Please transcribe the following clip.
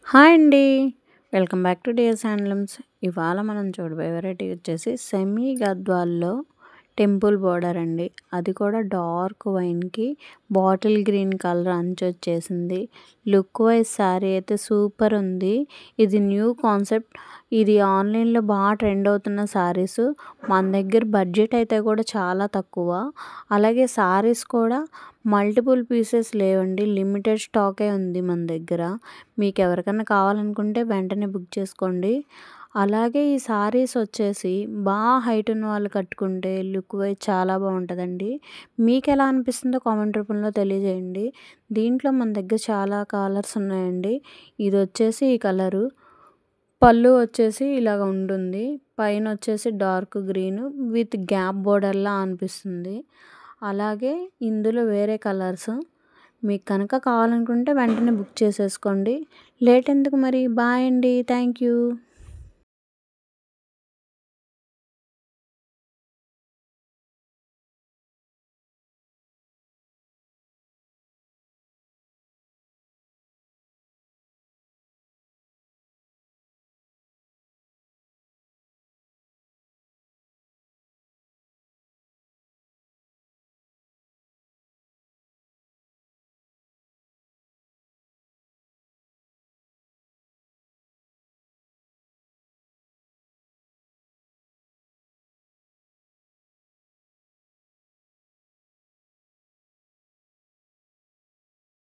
Hi అండి. Welcome back to Dears Handlooms. ఇవాళ మనం చూడబోయే వెరైటీ వచ్చేసి సెమీ గద్వాల్లో టెంపుల్ బోర్డర్ అండి. అది కూడా డార్క్ వైన్కి బాటిల్ గ్రీన్ కలర్ అంచు వచ్చేసింది. లుక్ వైజ్ శారీ అయితే సూపర్ ఉంది. ఇది న్యూ కాన్సెప్ట్. ఇది ఆన్లైన్లో బాగా ట్రెండ్ అవుతున్న శారీస్. మన దగ్గర బడ్జెట్ అయితే కూడా చాలా తక్కువ. అలాగే శారీస్ కూడా మల్టిపుల్ పీసెస్ లేవండి, లిమిటెడ్ స్టాకే ఉంది మన దగ్గర. మీకు ఎవరికైనా కావాలనుకుంటే వెంటనే బుక్ చేసుకోండి. అలాగే ఈ శారీస్ వచ్చేసి బాగా హైట్ ఉన్న వాళ్ళు కట్టుకుంటే లుక్ వైజ్ చాలా బాగుంటుందండి. మీకు ఎలా అనిపిస్తుందో కామెంట్ రూపంలో తెలియజేయండి. దీంట్లో మన దగ్గర చాలా కలర్స్ ఉన్నాయండి. ఇది వచ్చేసి ఈ కలరు, పళ్ళు వచ్చేసి ఇలాగ ఉంటుంది. పైన వచ్చేసి డార్క్ గ్రీన్ విత్ గ్యాప్ బోర్డర్లా అనిపిస్తుంది. అలాగే ఇందులో వేరే కలర్స్ మీకు కనుక కావాలనుకుంటే వెంటనే బుక్ చేసేసుకోండి. లేట్ ఎందుకు మరి. బాయ్ అండి. Thank you.